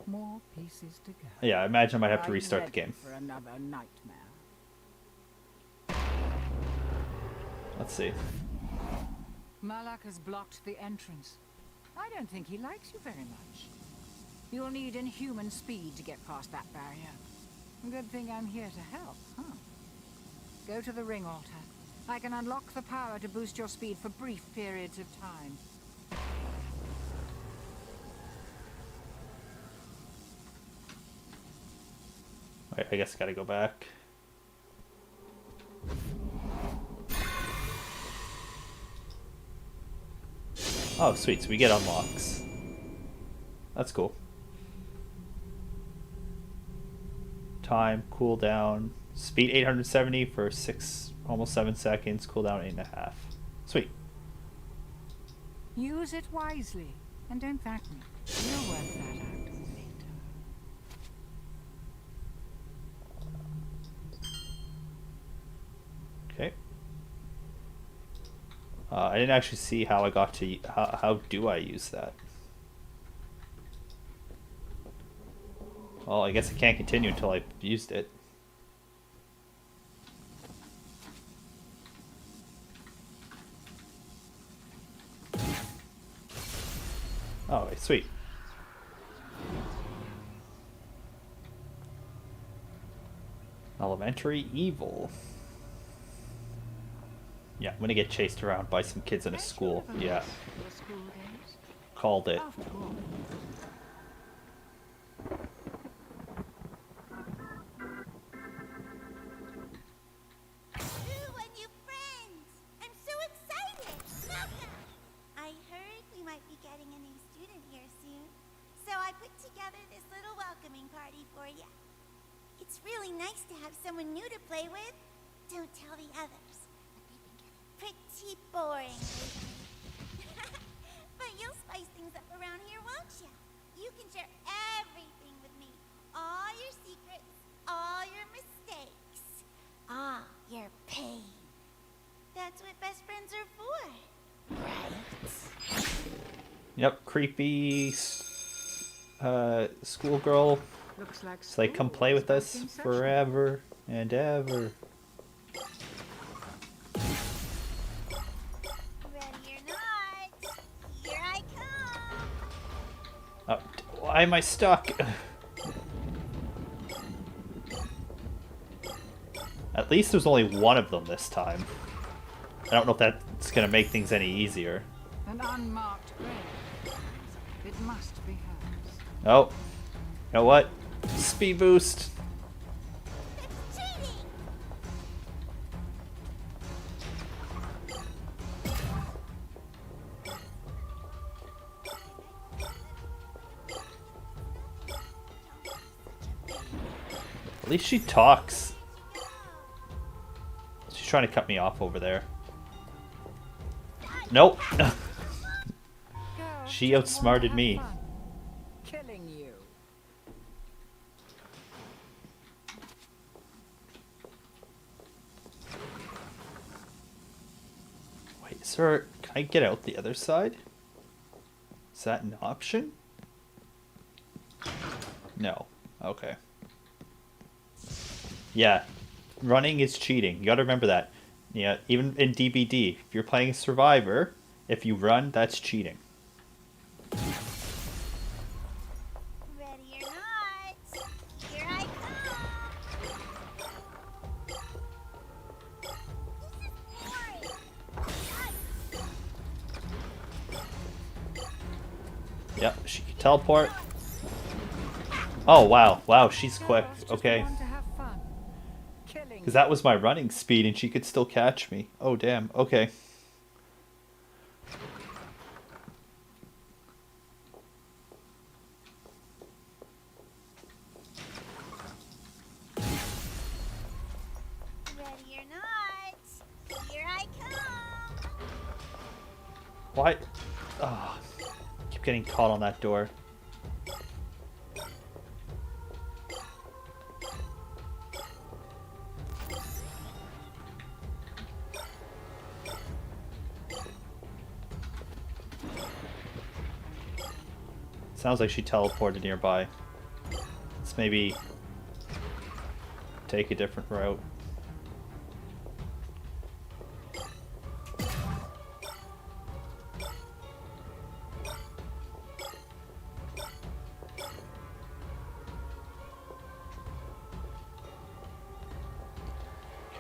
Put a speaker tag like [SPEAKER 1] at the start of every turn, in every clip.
[SPEAKER 1] More pieces to go.
[SPEAKER 2] Yeah, I imagine I might have to
[SPEAKER 1] Are you
[SPEAKER 2] restart the
[SPEAKER 1] ready
[SPEAKER 2] game.
[SPEAKER 1] for another nightmare?
[SPEAKER 2] Let's see.
[SPEAKER 1] Malak has blocked the entrance. I don't think he likes you very much. You'll need inhuman speed to get past that barrier. Good thing I'm here to help, huh? Go to the ring altar. I can unlock the power to boost your speed for brief periods of time.
[SPEAKER 2] Alright, I guess I gotta go back. Oh, sweet. So we get unlocks. That's cool. Time, cooldown, speed 870 for 6, almost 7 seconds, cooldown 8.5. Sweet.
[SPEAKER 1] Use it wisely, and don't thank me. You'll work that out later.
[SPEAKER 2] Okay. I didn't actually see how I got to... How do I use that? Well, I guess I can't continue until I've used it. Oh, sweet. Elementary evil. Yeah, I'm gonna get chased around by some kids in a school. Yeah,
[SPEAKER 1] Your school days?
[SPEAKER 2] called it.
[SPEAKER 1] After all,
[SPEAKER 3] Ooh, a new friend! I'm so excited! Welcome! I heard we might be getting a new student here soon, so I put together this little welcoming party for you. It's really nice to have someone new to play with. Don't tell the others, but they've been getting pretty boring lately. But you'll spice things up around here, won't you? You can share everything with me. All your secrets, all your mistakes, all your pain. That's what best friends are for, right?
[SPEAKER 2] Yep, creepy schoolgirl.
[SPEAKER 1] looks like
[SPEAKER 2] So they come
[SPEAKER 1] school
[SPEAKER 2] play
[SPEAKER 1] is
[SPEAKER 2] with
[SPEAKER 1] back
[SPEAKER 2] us
[SPEAKER 1] in session.
[SPEAKER 2] forever and ever.
[SPEAKER 3] Ready or not, here I come.
[SPEAKER 2] Oh, why am I stuck? At least there's only one of them this time. I don't know if that's gonna make things any easier.
[SPEAKER 1] An unmarked grave. It must be hers.
[SPEAKER 2] Oh, you know what? Speed boost.
[SPEAKER 3] That's cheating.
[SPEAKER 2] At least she talks. She's trying to cut me off over there. Nope.
[SPEAKER 1] Girl,
[SPEAKER 2] She
[SPEAKER 1] just want
[SPEAKER 2] outsmarted
[SPEAKER 1] to have
[SPEAKER 2] me.
[SPEAKER 1] fun. Killing you.
[SPEAKER 2] Wait, sir, can I get out the other side? Is that an option? No. Okay. Yeah. Running is cheating. You gotta remember that. Yeah, even in DBD, if you're playing Survivor, if you run, that's cheating.
[SPEAKER 3] Ready or not, here I come. This is boring.
[SPEAKER 2] Yep, she can teleport. Oh, wow. Wow, she's quick.
[SPEAKER 1] Girls just
[SPEAKER 2] Okay.
[SPEAKER 1] want to have fun. Killing
[SPEAKER 2] Because that was my running speed and she could still catch me. Oh, damn. Okay.
[SPEAKER 3] Ready or not, here I come.
[SPEAKER 2] Why? Ah, keep getting caught on that door. Sounds like she teleported nearby. Let's maybe take a different route.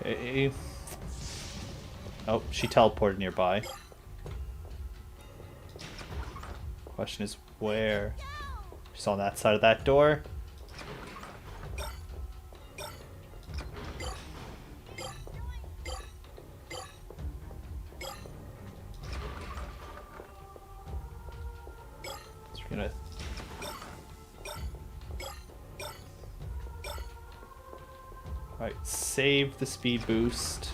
[SPEAKER 2] Okay. Oh, she teleported nearby. Question is where? She's on that side of that door. So we're gonna... Alright, save the speed boost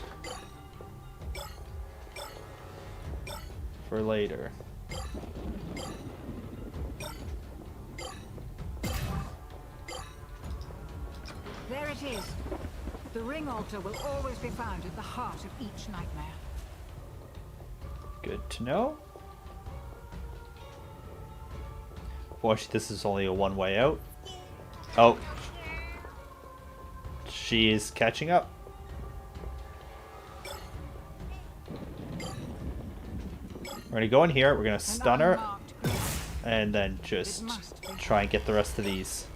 [SPEAKER 2] for later.
[SPEAKER 1] There it is. The ring altar will always be found at the heart of each nightmare.
[SPEAKER 2] Good to know. Watch, this is only a one-way out. Oh. She is catching up. We're gonna go in here, we're gonna stun her, and then just try and get the rest of these.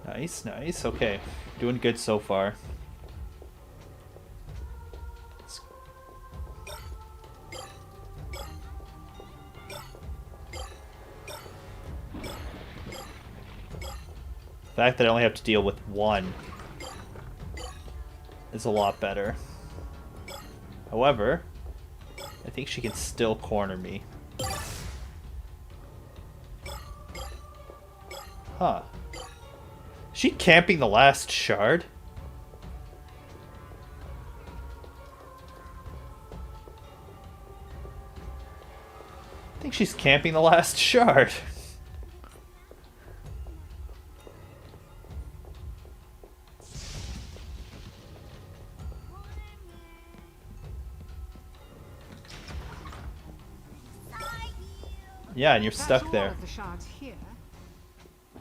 [SPEAKER 2] Nice, nice. Okay, doing good so far. The fact that I only have to deal with one is a lot better. However, I think she can still corner me. Huh. Is she camping the last shard? I think she's camping the last shard. Yeah, and you're stuck there.
[SPEAKER 1] That's all of the shards here,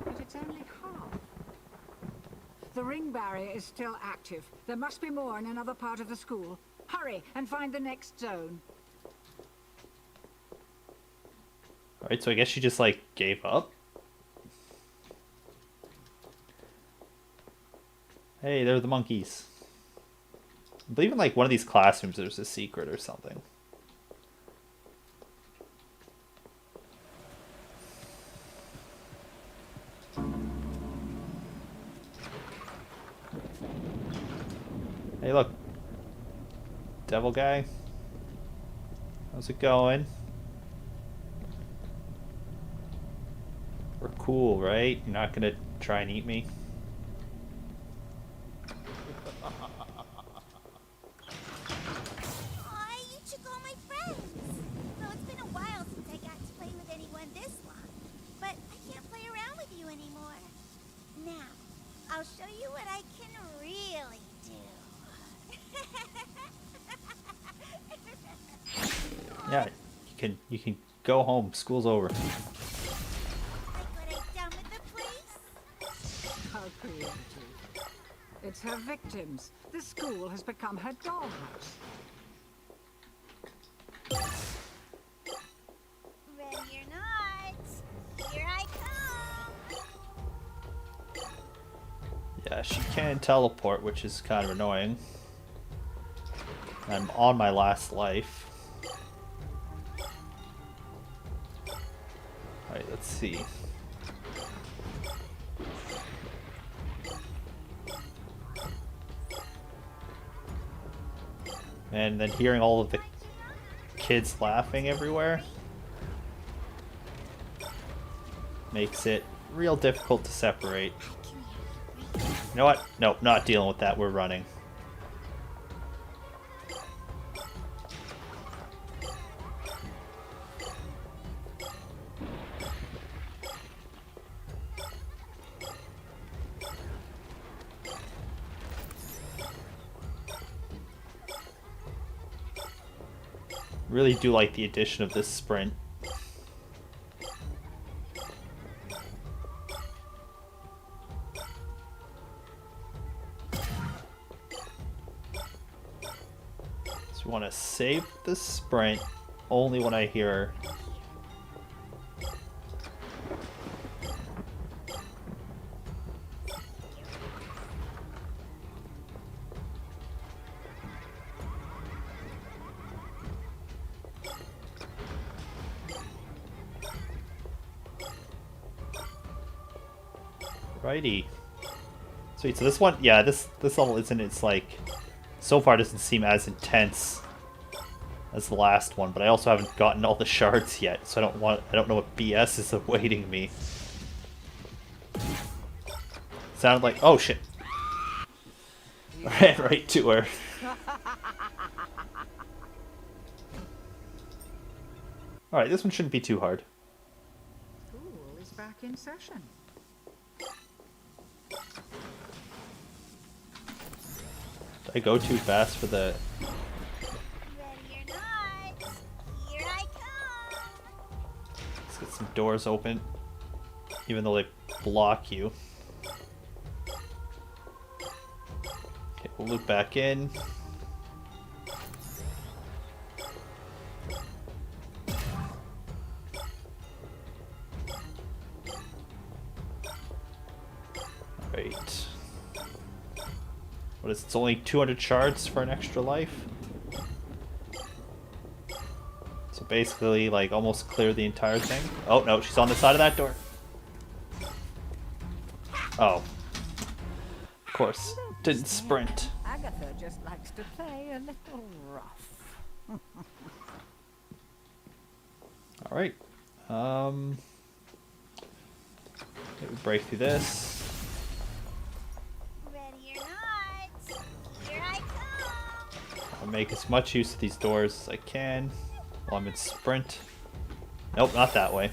[SPEAKER 1] but it's only half. The ring barrier is still active. There must be more in another part of the school. Hurry and find the next zone.
[SPEAKER 2] Alright, so I guess she just, like, gave up? Hey, they're the monkeys. I believe in, like, one of these classrooms there's a secret or something. Hey, look. Devil guy. How's it going? We're cool, right? You're not gonna try and eat me?
[SPEAKER 3] Aw, you took all my friends. Though it's been a while since I got to play with anyone this long. But I can't play around with you anymore. Now, I'll show you what I can really do.
[SPEAKER 2] Yeah, you can go home. School's over.
[SPEAKER 3] Like what I've done with the place?
[SPEAKER 1] How creative. It's her victims. The school has become her dollhouse.
[SPEAKER 3] Ready or not, here I come.
[SPEAKER 2] Yeah, she can teleport, which is kind of annoying. I'm on my last life. Alright, let's see. And then hearing all of the kids laughing everywhere makes it real difficult to separate. You know what? Nope, not dealing with that. We're running. Really do like the addition of this sprint. So we want to save the sprint only when I hear. Righty. Sweet. So this one, yeah, this level isn't. It's like so far doesn't seem as intense as the last one, but I also haven't gotten all the shards yet, so I don't know what BS is awaiting me. Sounded like, oh shit. Ran right to her. Alright, this one shouldn't be too hard.
[SPEAKER 1] School is back in session.
[SPEAKER 2] Did I go too fast for the...
[SPEAKER 3] Ready or not, here I come.
[SPEAKER 2] Let's get some doors open. Even though they block you. Okay, we'll loop back in. Right. What is it? It's only 200 shards for an extra life? So basically, like, almost clear the entire thing. Oh, no, she's on the side of that door. Oh. Of course. Didn't sprint.
[SPEAKER 1] Agatha just likes to play a little rough.
[SPEAKER 2] Alright. Maybe break through this.
[SPEAKER 3] Ready or not, here I come.
[SPEAKER 2] I'll make as much use of these doors as I can while I'm in sprint. Nope, not that way.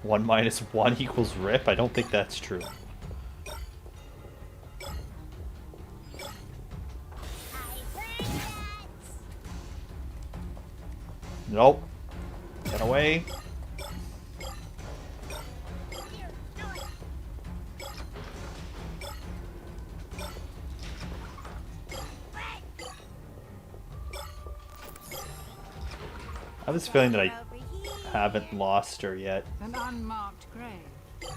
[SPEAKER 2] One minus one equals rip? I don't think that's true. Nope. Get away. I have this feeling that I haven't lost her yet.
[SPEAKER 1] An unmarked grave.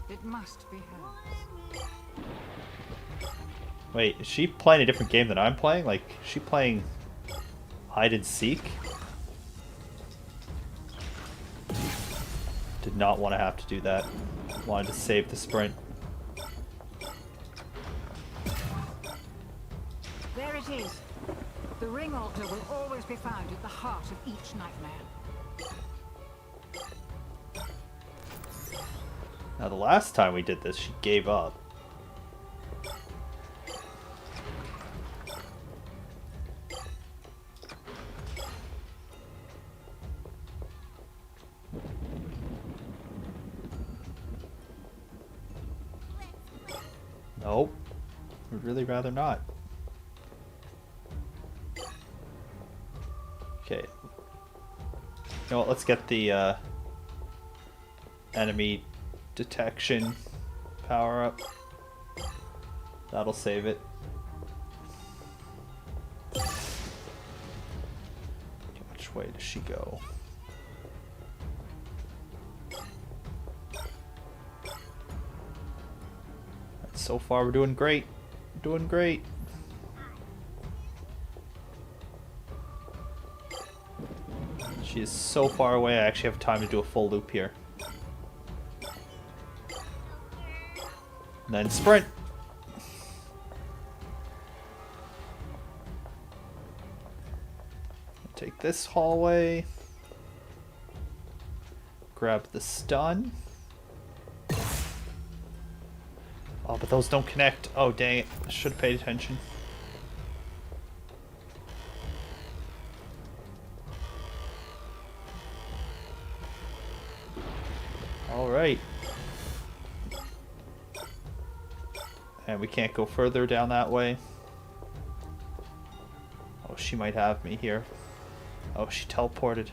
[SPEAKER 1] It must be hers.
[SPEAKER 2] Wait, is she playing a different game than I'm playing? Like, is she playing hide and seek? Did not want to have to do that. Wanted to save the sprint.
[SPEAKER 1] There it is. The ring altar will always be found at the heart of each nightmare.
[SPEAKER 2] Now, the last time we did this, she gave up. Nope. Would really rather not. Okay. You know what, let's get the enemy detection power up. That'll save it. Okay, which way does she go? So far we're doing great. Doing great. She is so far away I actually have time to do a full loop here. And then sprint. Take this hallway. Grab the stun. Oh, but those don't connect. Oh, dang it. I should have paid attention. Alright. And we can't go further down that way. Oh, she might have me here. Oh, she teleported.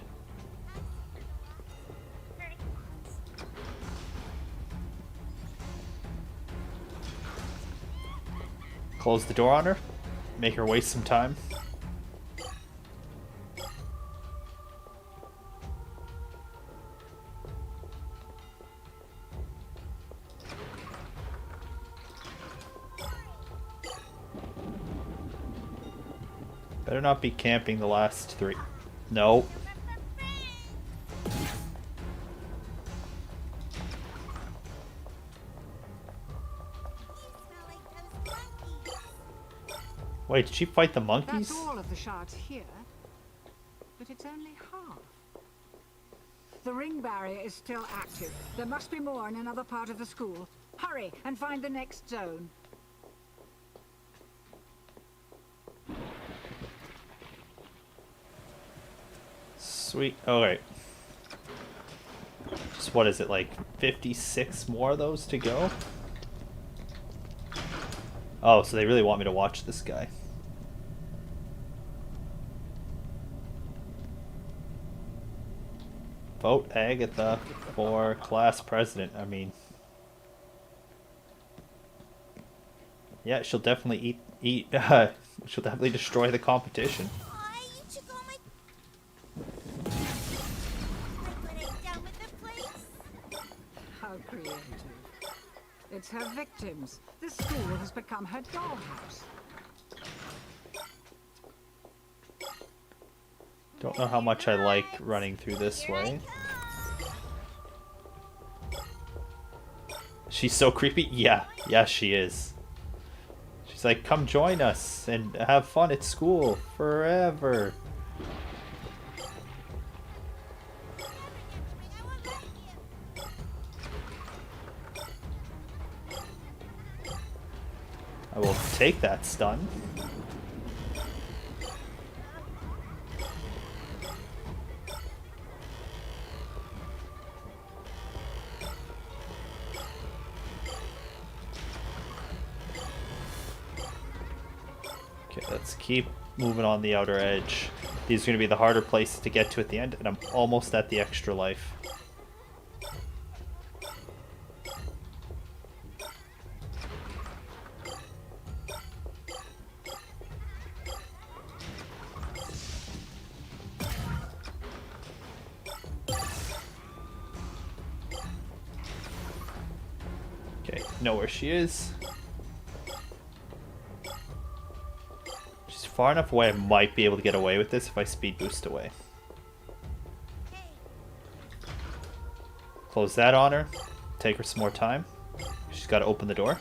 [SPEAKER 2] Close the door on her. Make her waste some time. Better not be camping the last 3. No. Wait, did she fight the monkeys?
[SPEAKER 1] That's all of the shards here, but it's only half. The ring barrier is still active. There must be more in another part of the school. Hurry and find the next zone.
[SPEAKER 2] Sweet. Okay. So what is it, like 56 more of those to go? Oh, so they really want me to watch this guy. Vote Agatha for class president. I mean, yeah, she'll definitely eat. She'll definitely destroy the competition.
[SPEAKER 3] Aw, you took all my... Like what I've done with the place?
[SPEAKER 1] How creative. It's her victims. This school has become her dollhouse.
[SPEAKER 2] Don't know how much I like running through this way. She's so creepy. Yeah, she is. She's like, come join us and have fun at school forever. I will take that stun. Okay, let's keep moving on the outer edge. These are going to be the harder places to get to at the end, and I'm almost at the extra life. Okay, know where she is. She's far enough away I might be able to get away with this if I speed boost away. Close that on her. Take her some more time. She's got to open the door.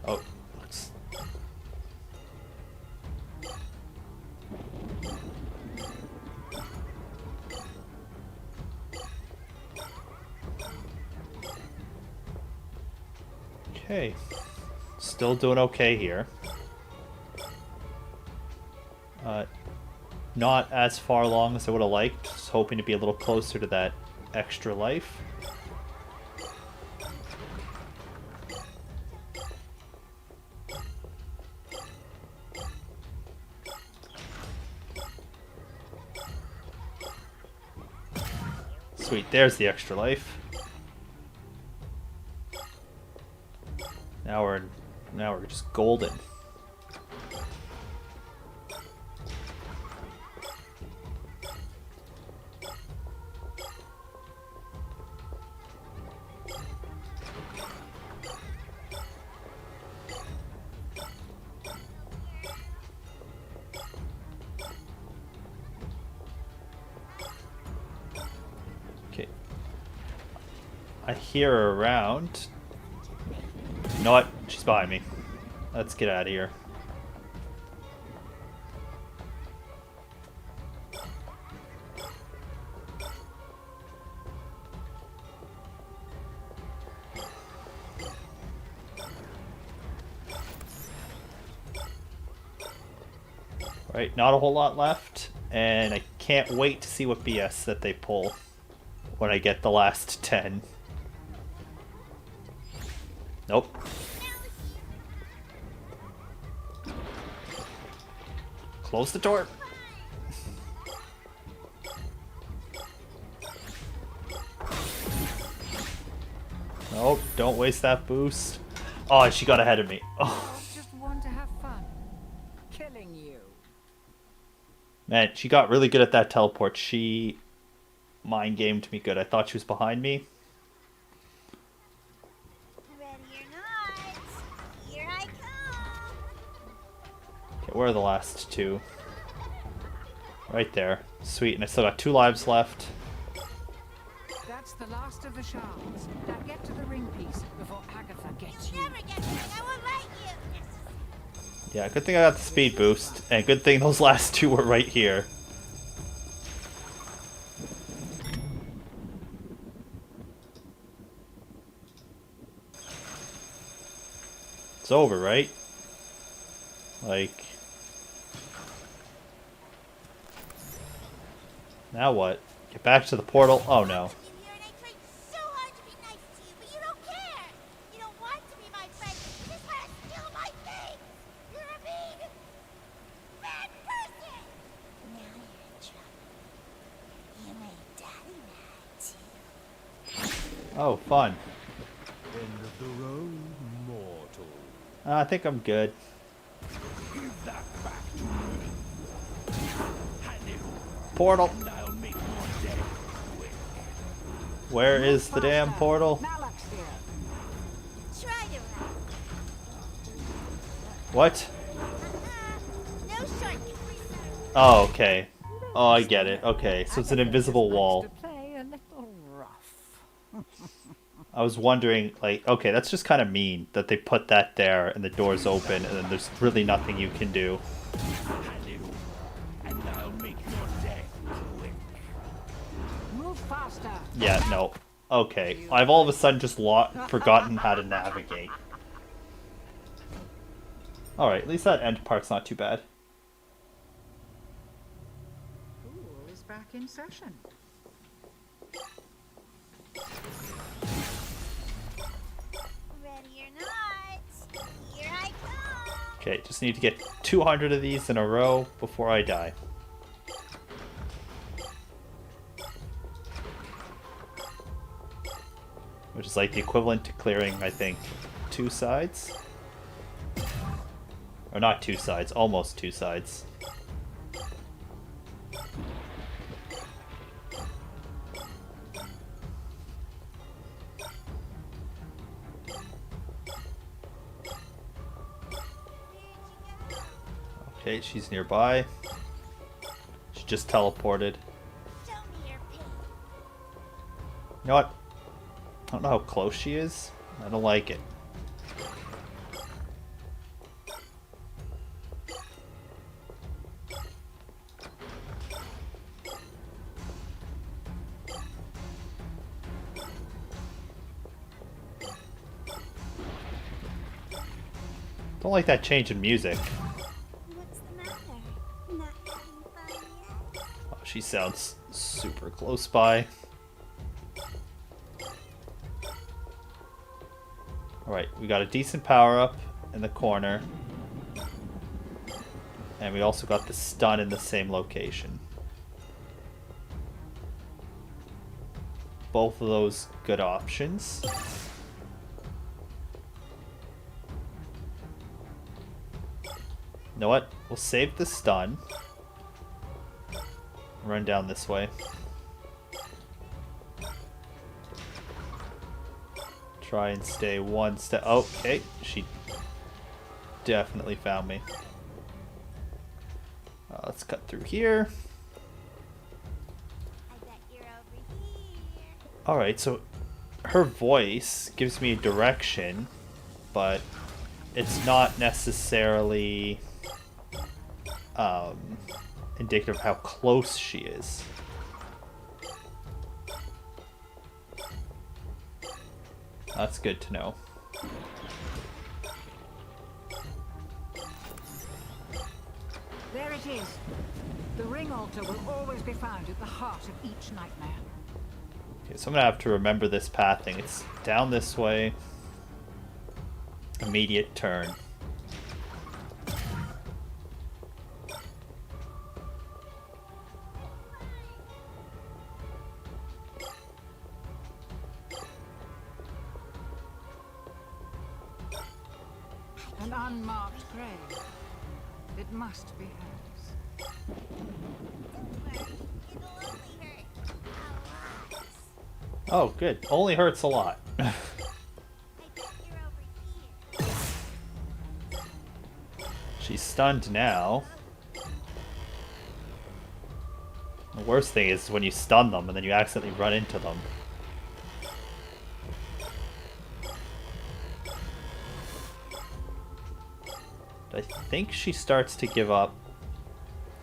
[SPEAKER 2] Oh, let's... Okay. Still doing okay here. Not as far along as I would have liked. Just hoping to be a little closer to that extra life. Sweet, there's the extra life. Now we're just golden. Okay. I hear her around. You know what? She's behind me. Let's get out of here. Right, not a whole lot left, and I can't wait to see what BS that they pull when I get the last 10. Nope. Close the door. Nope, don't waste that boost. Oh, she got ahead of me. Oh.
[SPEAKER 1] Just want to have fun. Killing you.
[SPEAKER 2] Man, she got really good at that teleport. She mind gamed me good. I thought she was behind me.
[SPEAKER 3] Ready or not, here I come.
[SPEAKER 2] Okay, where are the last two? Right there. Sweet, and I still got 2 lives left.
[SPEAKER 1] That's the last of the shards. Now get to the ring piece before Agatha gets you.
[SPEAKER 3] Never get me. I won't let you.
[SPEAKER 2] Yeah, good thing I got the speed boost, and good thing those last 2 were right here. It's over, right? Like... Now what? Get back to the portal? Oh no.
[SPEAKER 3] And I tried so hard to be nice to you, but you don't care. You don't want to be my friend. You just want to steal my things. You're a mean, bad person. Now you're in trouble. You made Daddy mad too.
[SPEAKER 2] Oh, fun.
[SPEAKER 4] End of the road, mortal.
[SPEAKER 2] I think I'm good.
[SPEAKER 4] Give that back to me. Hand it over,
[SPEAKER 2] Portal!
[SPEAKER 4] and I'll make your day quick.
[SPEAKER 2] Where is the damn
[SPEAKER 1] Faster.
[SPEAKER 2] portal?
[SPEAKER 1] Malak's here.
[SPEAKER 3] Try to run.
[SPEAKER 2] What?
[SPEAKER 3] No shortcuts.
[SPEAKER 2] Oh, okay. Oh, I get it. Okay, so it's an invisible wall.
[SPEAKER 1] To play a little rough.
[SPEAKER 2] I was wondering, like, okay, that's just kind of mean that they put that there and the door's open and then there's really nothing you can do.
[SPEAKER 4] Hand it over, and I'll make your day quick.
[SPEAKER 1] Move faster.
[SPEAKER 2] Yeah, no. Okay, I've all of a sudden just forgotten how to navigate. Alright, at least that end part's not too bad.
[SPEAKER 1] School is back in session.
[SPEAKER 3] Ready or not, here I come.
[SPEAKER 2] Okay, just need to get 200 of these in a row before I die. Which is like the equivalent to clearing, I think, 2 sides? Or not 2 sides, almost 2 sides. Okay, she's nearby. She just teleported.
[SPEAKER 3] Show me your pain.
[SPEAKER 2] You know what? I don't know how close she is. I don't like it. Don't like that change in music.
[SPEAKER 3] What's the matter? Not having fun yet?
[SPEAKER 2] Oh, she sounds super close by. Alright, we got a decent power up in the corner. And we also got the stun in the same location. Both of those good options. You know what? We'll save the stun. Run down this way. Try and stay one step. Oh, okay, she definitely found me. Let's cut through here.
[SPEAKER 3] I bet you're over here.
[SPEAKER 2] Alright, so her voice gives me a direction, but it's not necessarily indicative of how close she is. That's good to know.
[SPEAKER 1] There it is. The ring altar will always be found at the heart of each nightmare.
[SPEAKER 2] Okay, so I'm gonna have to remember this pathing. It's down this way. immediate turn.
[SPEAKER 1] An unmarked grave. It must be hers.
[SPEAKER 3] Don't worry, it'll only hurt a lot.
[SPEAKER 2] Oh, good. Only hurts a lot.
[SPEAKER 3] I bet you're over here.
[SPEAKER 2] She's stunned now. The worst thing is when you stun them and then you accidentally run into them. I think she starts to give up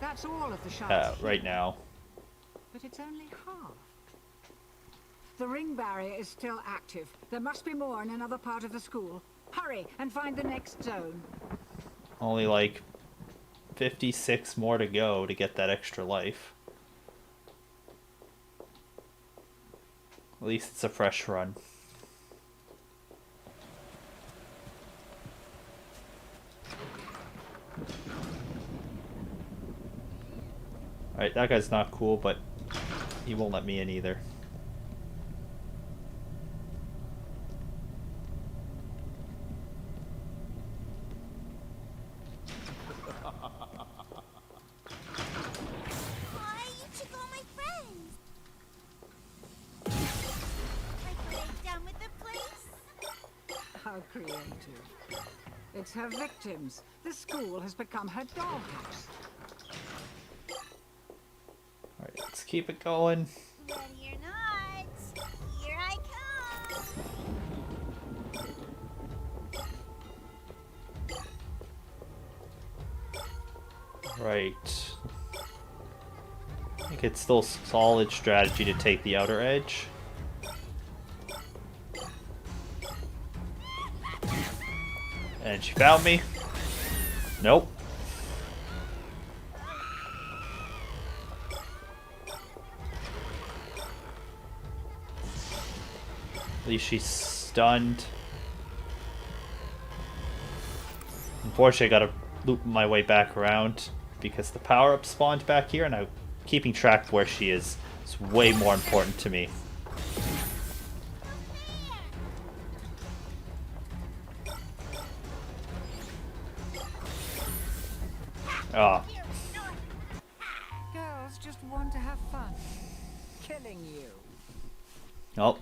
[SPEAKER 1] That's all of the shards here,
[SPEAKER 2] right now.
[SPEAKER 1] but it's only half. The ring barrier is still active. There must be more in another part of the school. Hurry and find the next zone.
[SPEAKER 2] Only like 56 more to go to get that extra life. At least it's a fresh run. Alright, that guy's not cool, but he won't let me in either.
[SPEAKER 3] Aw, you took all my friends. Like what I've done with the place?
[SPEAKER 1] How creative. It's her victims. The school has become her dollhouse.
[SPEAKER 2] Alright, let's keep it going.
[SPEAKER 3] Ready or not, here I come.
[SPEAKER 2] Right. I think it's still solid strategy to take the outer edge. And she found me. Nope. At least she's stunned. Unfortunately, I gotta loop my way back around because the power-up spawned back here, and keeping track of where she is way more important to me. Ah,
[SPEAKER 1] Girls just want to have fun. Killing you.
[SPEAKER 2] well,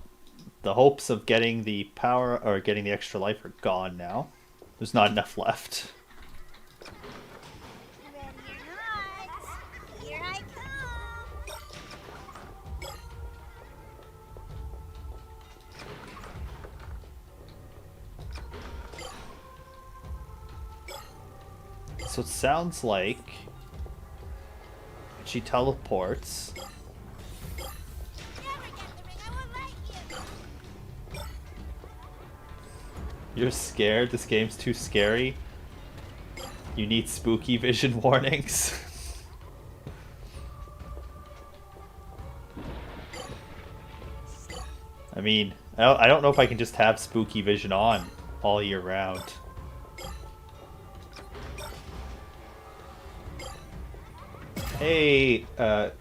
[SPEAKER 2] the hopes of getting the power or getting the extra life are gone now. There's not enough left.
[SPEAKER 3] Ready or not, here I come.
[SPEAKER 2] So it sounds like she teleports.
[SPEAKER 3] Never get the ring, I won't let you.
[SPEAKER 2] You're scared? This game's too scary? You need spooky vision warnings? I mean, I don't know if I can just have spooky vision on all year round. Hey,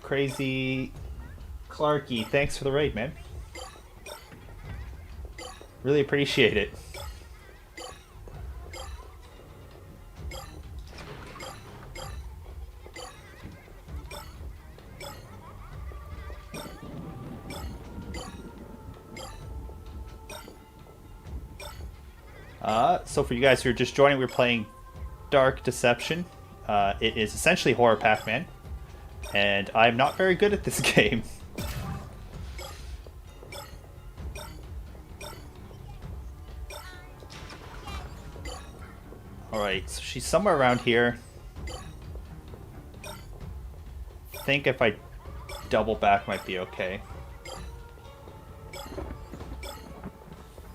[SPEAKER 2] Crazy Clarky, thanks for the raid, man. Really appreciate it. So for you guys who are just joining, we're playing Dark Deception. It is essentially Horror Pac-Man, and I'm not very good at this game. Alright, so she's somewhere around here. I think if I double back might be okay.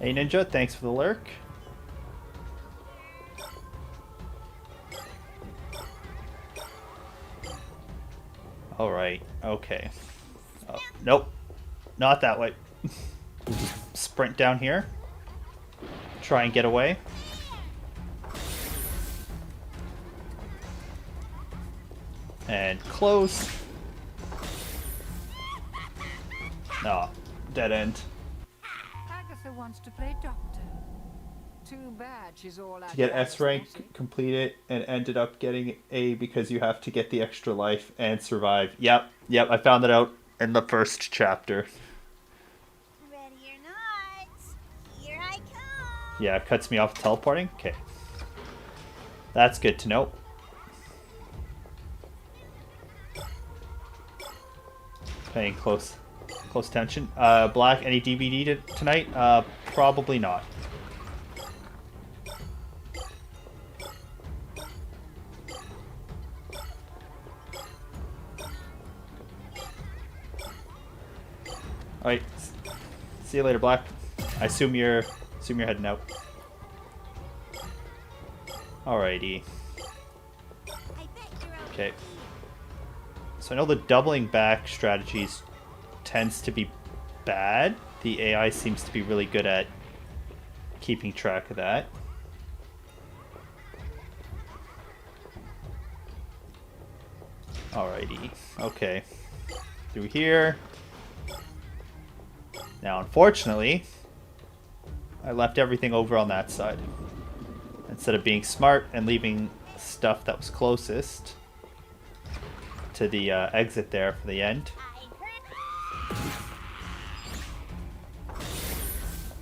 [SPEAKER 2] Hey Ninja, thanks for the lurk. Alright, okay. Oh, nope. Not that way. We'll just sprint down here. Try and get away. And close. No, dead end.
[SPEAKER 1] Agatha wants to play doctor. Too bad she's all out
[SPEAKER 2] To get
[SPEAKER 1] of
[SPEAKER 2] S rank,
[SPEAKER 1] anesthetic.
[SPEAKER 2] complete it, and ended up getting A because you have to get the extra life and survive. Yep, I found that out in the first chapter.
[SPEAKER 3] Ready or not, here I come.
[SPEAKER 2] Yeah, it cuts me off teleporting. Okay. That's good to know. Paying close attention. Black, any DVD tonight? Probably not. Alright. See you later, Black. I assume you're heading out. Alrighty.
[SPEAKER 3] I bet you're
[SPEAKER 2] Okay. So I know the doubling back strategies tends to be bad. The AI seems to be really good at keeping track of that. Alrighty. Okay. Through here. Now, unfortunately, I left everything over on that side. Instead of being smart and leaving stuff that was closest to the exit there for the end.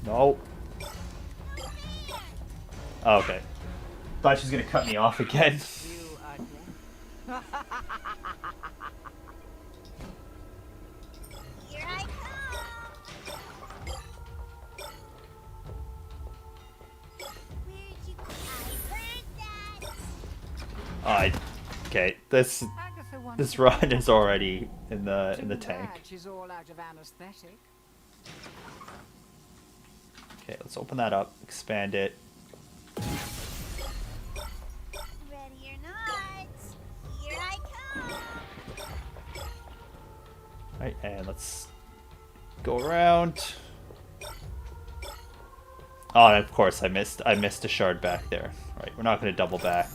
[SPEAKER 2] No. Oh, okay. Thought she was gonna cut me off again.
[SPEAKER 1] You ugly.
[SPEAKER 3] Here I come. Where'd you go? I heard that.
[SPEAKER 2] Okay. This
[SPEAKER 1] Agatha wants to
[SPEAKER 2] run
[SPEAKER 1] play
[SPEAKER 2] is
[SPEAKER 1] doctor.
[SPEAKER 2] already in the
[SPEAKER 1] Too
[SPEAKER 2] tank.
[SPEAKER 1] bad she's all out of anesthetic.
[SPEAKER 2] Okay, let's open that up, expand it.
[SPEAKER 3] Ready or not, here I come.
[SPEAKER 2] Right, and let's go around. Oh, and of course I missed a shard back there. All right, we're not going to double back.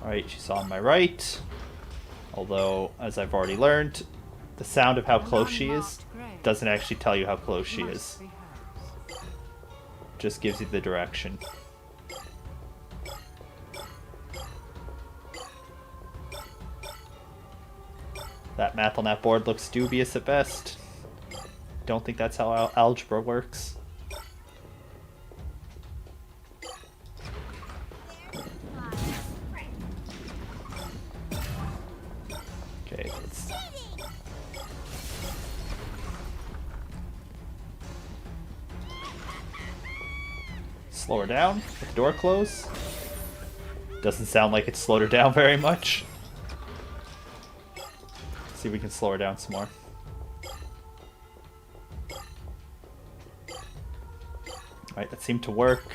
[SPEAKER 2] All right, she's on my right. Although, as I've already learned, the sound of how close she is doesn't actually tell you how close she is. Just gives you the direction. That math on that board looks dubious at best. Don't think that's how algebra works. Okay, let's... slow her down with the door closed. Doesn't sound like it slowed her down very much. See if we can slow her down some more. Alright, that seemed to work.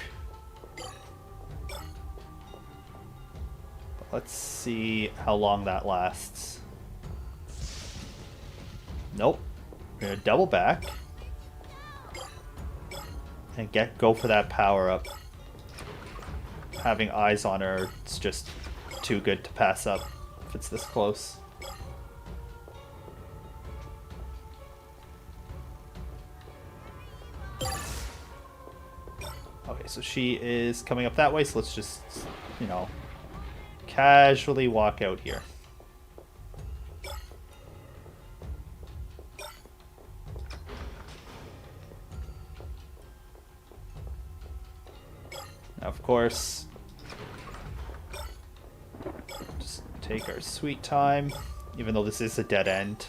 [SPEAKER 2] But let's see how long that lasts. Nope. We're gonna double back. And go for that power up. Having eyes on her, it's just too good to pass up if it's this close. Okay, so she is coming up that way, so let's just, you know, casually walk out here. Now, of course, just take our sweet time, even though this is a dead end.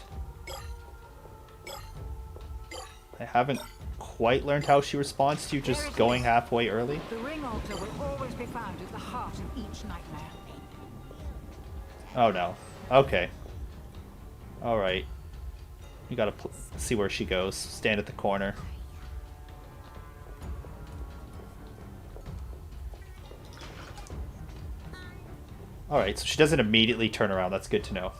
[SPEAKER 2] I haven't quite learned how she responds to you just going halfway early.
[SPEAKER 1] The ring altar will always be found at the heart of each nightmare.
[SPEAKER 2] Oh no. Okay. Alright. You gotta see where she goes. Stand at the corner. Alright, so she doesn't immediately turn around. That's good to know.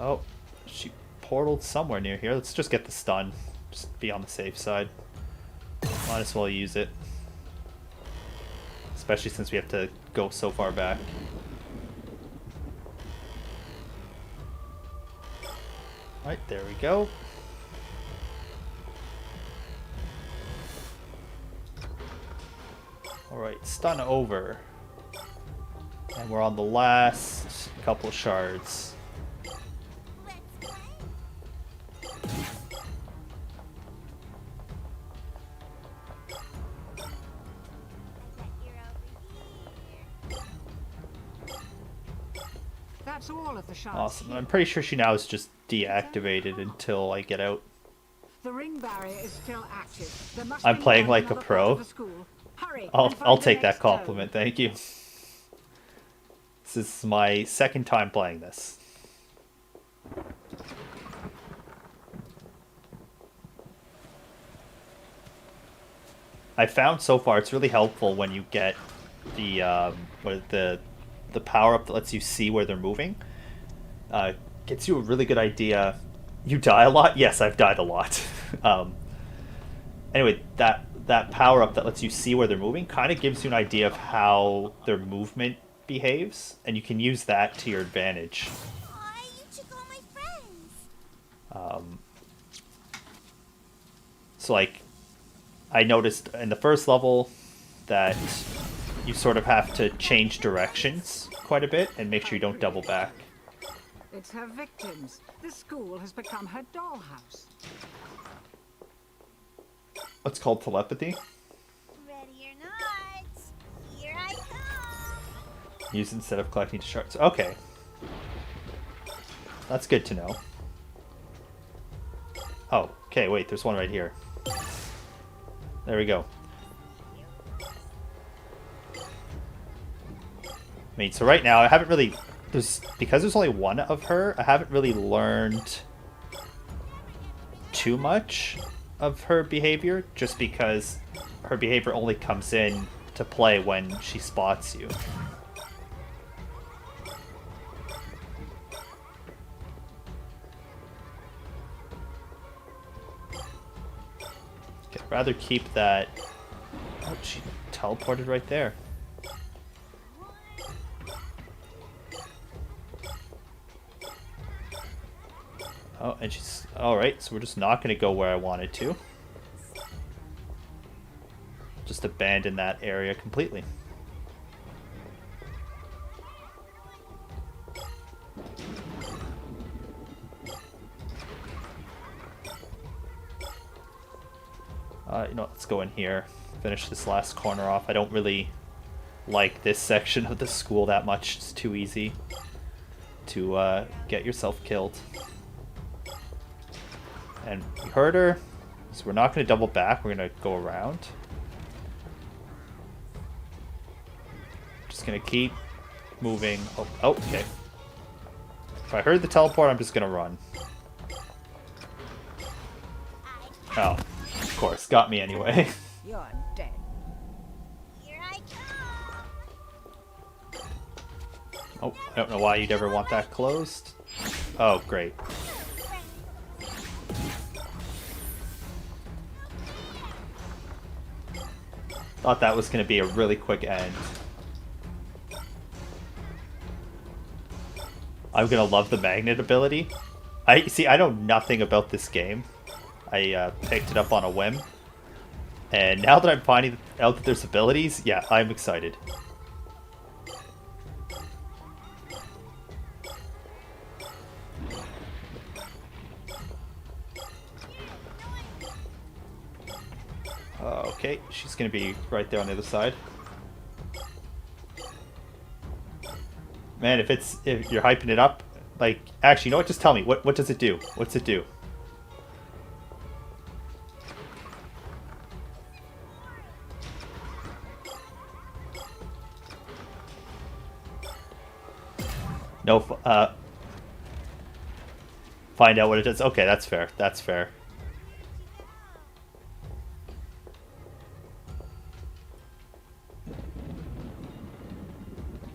[SPEAKER 2] Oh, she portaled somewhere near here. Let's just get the stun. Just be on the safe side. Might as well use it. Especially since we have to go so far back. Alright, there we go. Alright, stun over. And we're on the last couple shards.
[SPEAKER 3] Let's play. I bet you're over here.
[SPEAKER 1] That's all of the shards.
[SPEAKER 2] Awesome.
[SPEAKER 1] here.
[SPEAKER 2] I'm pretty sure she now is just deactivated until I get out.
[SPEAKER 1] The ring barrier is still active. There must
[SPEAKER 2] I'm
[SPEAKER 1] be
[SPEAKER 2] playing
[SPEAKER 1] more in
[SPEAKER 2] like a
[SPEAKER 1] another
[SPEAKER 2] pro.
[SPEAKER 1] part of the school. Hurry,
[SPEAKER 2] I'll
[SPEAKER 1] and find the
[SPEAKER 2] take that
[SPEAKER 1] next dome.
[SPEAKER 2] compliment, thank you. This is my second time playing this. I found so far it's really helpful when you get the the power up that lets you see where they're moving. Gets you a really good idea. You die a lot? Yes, I've died a lot. Anyway, that power up that lets you see where they're moving kind of gives you an idea of how their movement behaves, and you can use that to your advantage.
[SPEAKER 3] Aw, you took all my friends.
[SPEAKER 2] So like, I noticed in the first level that you sort of have to change directions quite a bit and make sure you don't double back.
[SPEAKER 1] It's her victims. The school has become her dollhouse.
[SPEAKER 2] What's called telepathy.
[SPEAKER 3] Ready or not, here I come.
[SPEAKER 2] Use instead of collecting shards. Okay. That's good to know. Oh, okay, wait, there's one right here. There we go. I mean, so right now I haven't really... because there's only one of her, I haven't really learned too much of her behavior, just because her behavior only comes in to play when she spots you. Okay, I'd rather keep that... Oh, she teleported right there. Oh, and she's... Alright, so we're just not going to go where I wanted to. Just abandon that area completely. You know, let's go in here. Finish this last corner off. I don't really like this section of the school that much. It's too easy to get yourself killed. And we heard her, so we're not going to double back. We're going to go around. Just going to keep moving. Oh, okay. If I heard the teleport, I'm just going to run. Oh, of course. Got me anyway.
[SPEAKER 1] You're dead.
[SPEAKER 3] Here I come.
[SPEAKER 2] Oh, I don't know why you'd ever want that closed. Oh, great. Thought that was going to be a really quick end. I'm going to love the magnet ability. I know nothing about this game. I picked it up on a whim. And now that I'm finding out that there's abilities, yeah, I'm excited. Okay, she's gonna be right there on the other side. Man, if you're hyping it up, like, actually, you know what? Just tell me, what does it do? What's it do? No, find out what it does. Okay, that's fair. That's fair.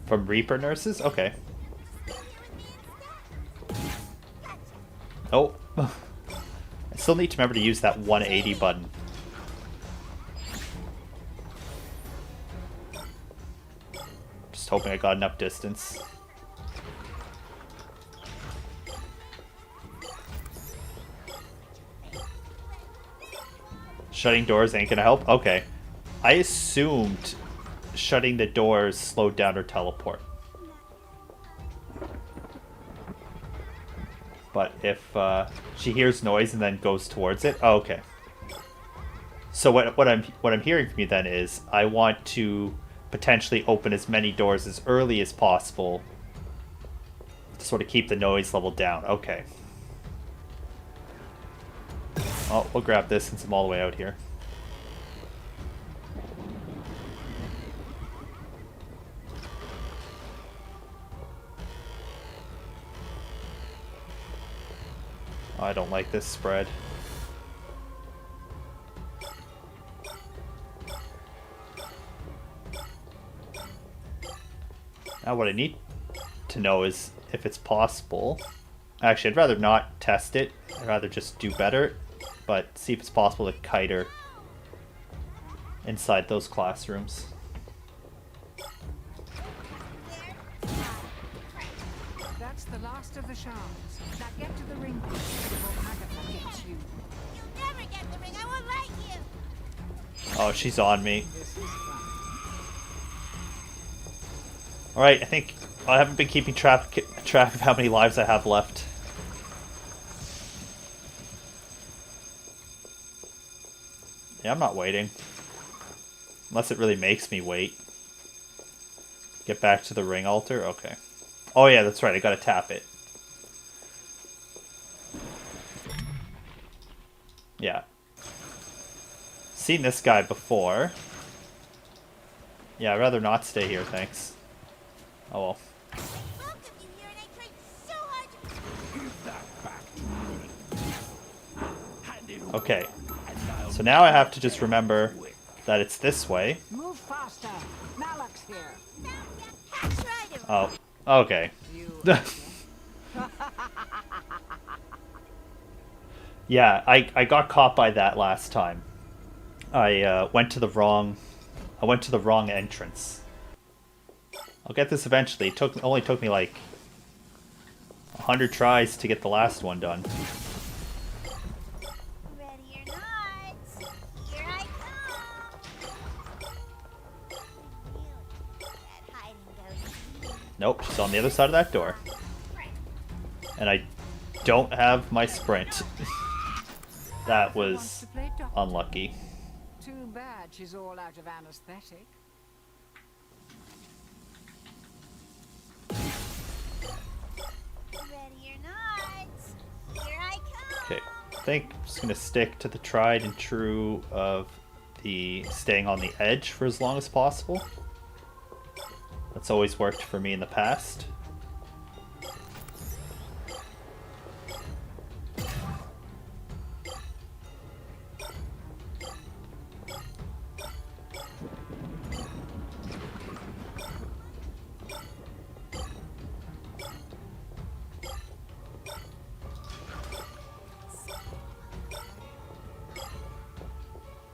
[SPEAKER 2] From Reaper nurses? Okay. still need to remember to use that 180 button. Just hoping I got enough distance. Shutting doors ain't gonna help? Okay. I assumed shutting the doors slowed down her teleport. But if she hears noise and then goes towards it, oh, okay. So what I'm hearing from you then is I want to potentially open as many doors as early as possible to sort of keep the noise level down. Okay. Oh, we'll grab this since I'm all the way out here. Oh, I don't like this spread. Now what I need to know is if it's possible. Actually, I'd rather not test it. I'd rather just do better. But see if it's possible to kite her inside those classrooms.
[SPEAKER 1] That's the last of the shards. Now get to the ring before Agatha gets you.
[SPEAKER 3] You'll never get the ring. I won't let you.
[SPEAKER 2] Oh, she's on me.
[SPEAKER 1] This is fun.
[SPEAKER 2] Alright, I think I haven't been keeping track of how many lives I have left. Yeah, I'm not waiting. Unless it really makes me wait. Get back to the ring altar? Okay. Oh yeah, that's right, I gotta tap it. Yeah. Seen this guy before. Yeah, I'd rather not stay here, thanks. Oh well.
[SPEAKER 3] I welcome you here, and I tried so hard to.
[SPEAKER 4] Give that back to me. Hand it over.
[SPEAKER 2] Okay.
[SPEAKER 4] And I'll
[SPEAKER 2] So now I have to just remember that it's this way.
[SPEAKER 1] Move faster. Malak's here.
[SPEAKER 3] That's right.
[SPEAKER 2] Oh, okay.
[SPEAKER 1] You.
[SPEAKER 2] Yeah, I got caught by that last time. I went to the wrong entrance. I'll get this eventually. It only took me like 100 tries to get the last one done.
[SPEAKER 3] Ready or not, here I come. That hide and go.
[SPEAKER 2] Nope, she's on the other side of that door. And I don't have my sprint. That was unlucky.
[SPEAKER 1] Too bad she's all out of anesthetic.
[SPEAKER 3] Ready or not, here I come.
[SPEAKER 2] Okay, I think I'm just gonna stick to the tried and true of the staying on the edge for as long as possible. That's always worked for me in the past.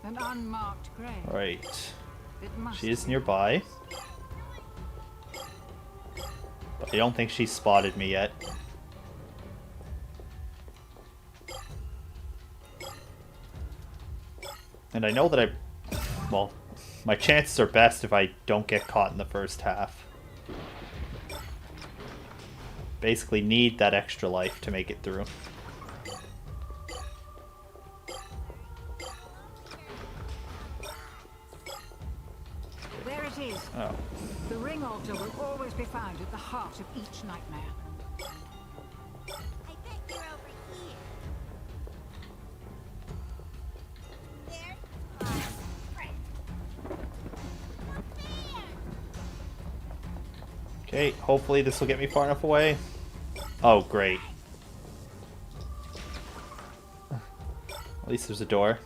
[SPEAKER 1] An unmarked grave.
[SPEAKER 2] Right.
[SPEAKER 1] It must
[SPEAKER 2] She is
[SPEAKER 1] be.
[SPEAKER 2] nearby. But I don't think she's spotted me yet. And I know that well, my chances are best if I don't get caught in the first half. Basically need that extra life to make it through.
[SPEAKER 1] There it is.
[SPEAKER 2] Oh.
[SPEAKER 1] The ring altar will always be found at the heart of each nightmare.
[SPEAKER 3] I bet you're over here. There. Right. Not fair.
[SPEAKER 2] Okay, hopefully this will get me far enough away. Oh, great. At least there's a door.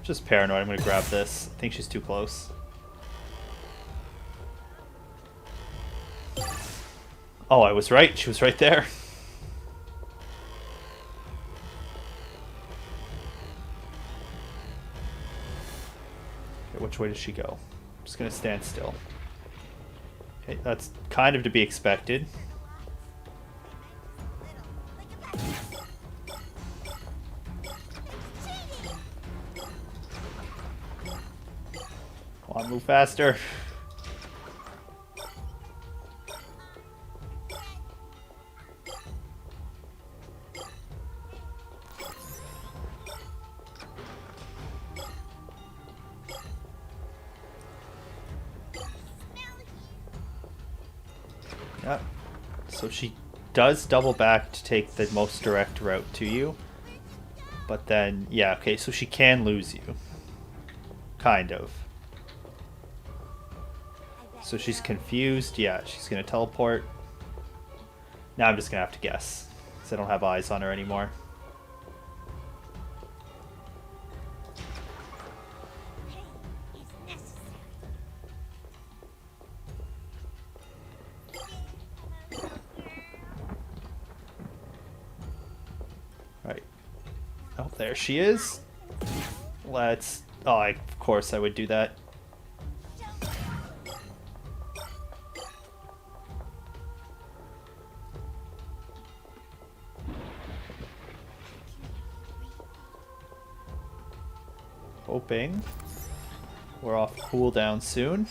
[SPEAKER 2] Just paranoid. I'm gonna grab this. I think she's too close. Oh, I was right. She was right there. Okay, which way does she go? I'm just gonna stand still. Okay, that's kind of to be expected. Come on, move faster. Yep. So she does double back to take the most direct route to you. But then, yeah, okay, so she can lose you. Kind of. So she's confused. Yeah, she's going to teleport. Now I'm just going to have to guess. Because I don't have eyes on her anymore. Right. Oh, there she is. Let's... Oh, of course I would do that. Hoping we're off cooldown soon.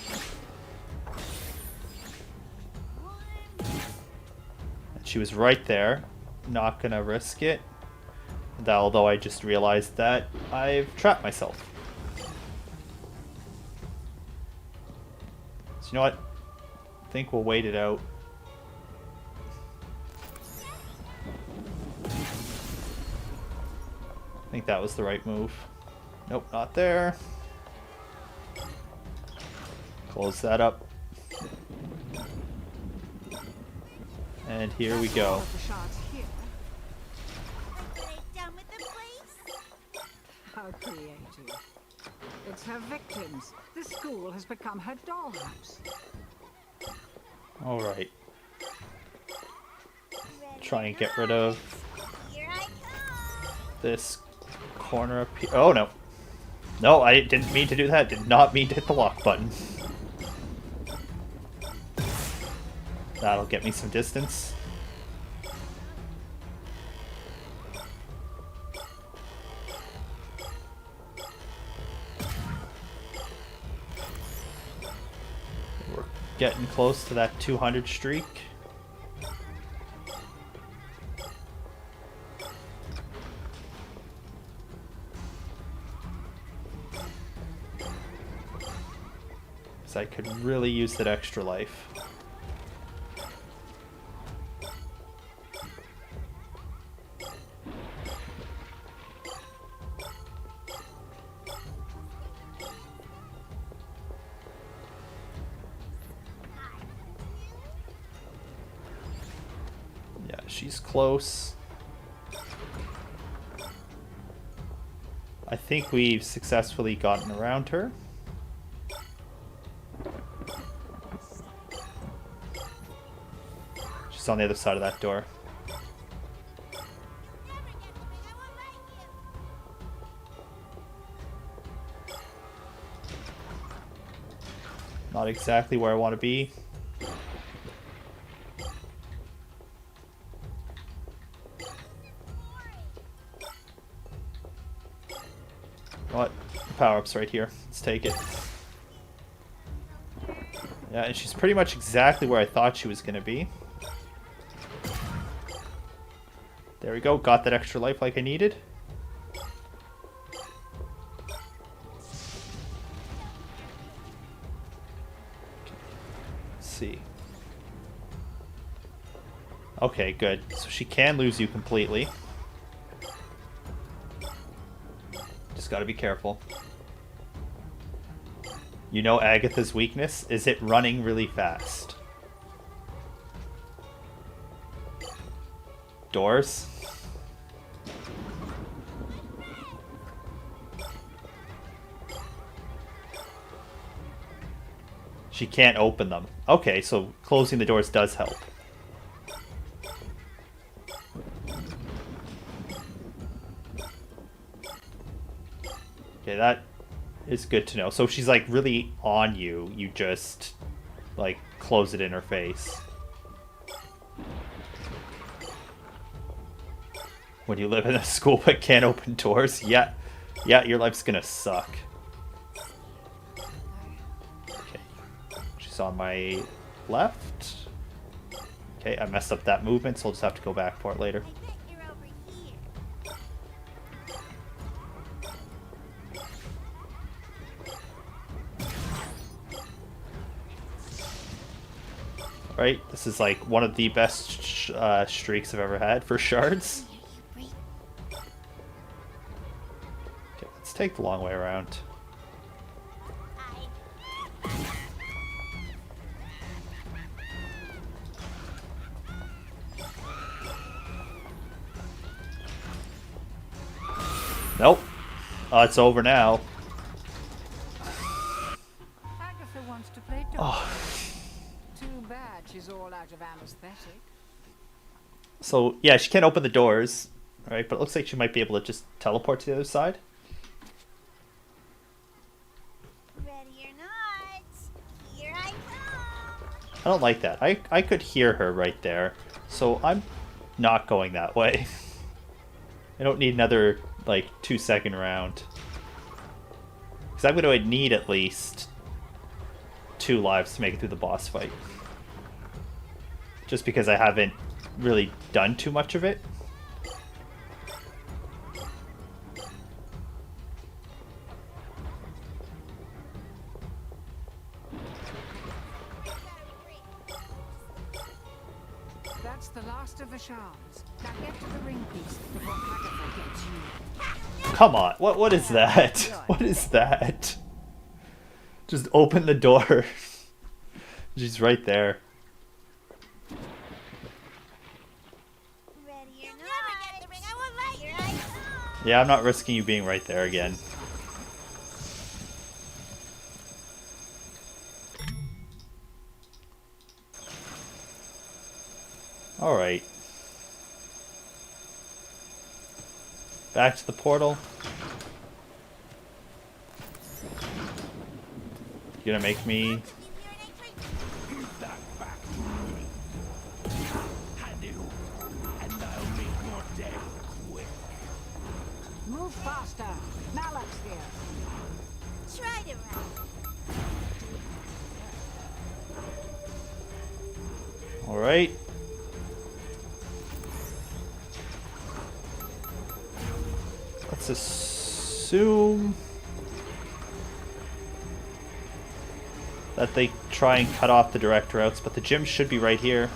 [SPEAKER 2] And she was right there. Not gonna risk it. Although I just realized that I've trapped myself. So you know what? I think we'll wait it out. I think that was the right move. Nope, not there. Close that up. And here we go.
[SPEAKER 1] How creative. It's her victims. The school has become her dollhouse.
[SPEAKER 2] Alright. Try and get rid of this corner up here. Oh no. No, I didn't mean to do that. Did not mean to hit the lock button. That'll get me some distance. We're getting close to that 200 streak. I could really use that extra life. Yeah, she's close. I think we've successfully gotten around her. She's on the other side of that door. Not exactly where I want to be. What? Power-up's right here. Let's take it. Yeah, and she's pretty much exactly where I thought she was going to be. There we go. Got that extra life like I needed. Let's see. Okay, good. So she can lose you completely. Just gotta be careful. You know Agatha's weakness? Is it running really fast? Doors? She can't open them. Okay, so closing the doors does help. Okay, that is good to know. So if she's like really on you, you just like close it in her face. When you live in a school but can't open doors, yeah, your life's gonna suck. Okay, she's on my left. Okay, I messed up that movement, so I'll just have to go back for it later.
[SPEAKER 3] I bet you're over here.
[SPEAKER 2] Alright, this is like one of the best streaks I've ever had for shards. Okay, let's take the long way around. Nope. Oh, it's over now.
[SPEAKER 1] Agatha wants to play dog.
[SPEAKER 2] Oh.
[SPEAKER 1] Too bad she's all out of anesthetic.
[SPEAKER 2] So, yeah, she can't open the doors. Alright, but it looks like she might be able to just teleport to the other side.
[SPEAKER 3] Ready or not, here I come.
[SPEAKER 2] I don't like that. I could hear her right there. So I'm not going that way. I don't need another, like, 2-second round. Because I'm going to need at least 2 lives to make it through the boss fight. Just because I haven't really done too much of it.
[SPEAKER 1] That's the last of the shards. Now get to the ring piece before Agatha gets you.
[SPEAKER 2] Come on, what is that? What is that? Just open the door. She's right there.
[SPEAKER 3] Ready or not, get the ring. I won't let you. Here I come.
[SPEAKER 2] Yeah, I'm not risking you being right there again. Alright. Back to the portal. You gonna make me...
[SPEAKER 4] Give that back to me. Hand it over, and I'll make your death quick.
[SPEAKER 1] Move faster. Malak's here.
[SPEAKER 3] Try to run.
[SPEAKER 2] Alright. Let's assume that they try and cut off the direct routes, but the gym should be right here.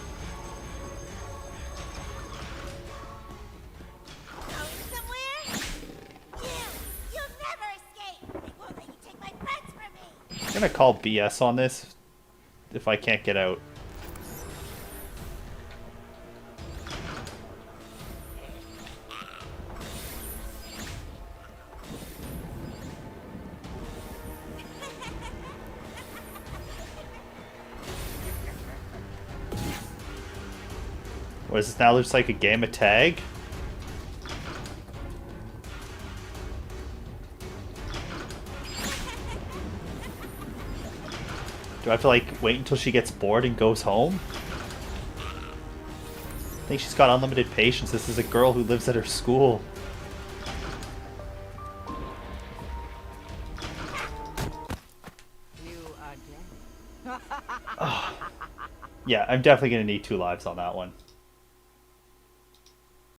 [SPEAKER 3] Going somewhere? You'll never escape. I won't let you take my friends from me.
[SPEAKER 2] I'm gonna call BS on this if I can't get out. What is this now? Looks like a game of tag? Do I have to like wait until she gets bored and goes home? I think she's got unlimited patience. This is a girl who lives at her school.
[SPEAKER 1] You are dead.
[SPEAKER 2] Yeah, I'm definitely gonna need 2 lives on that one.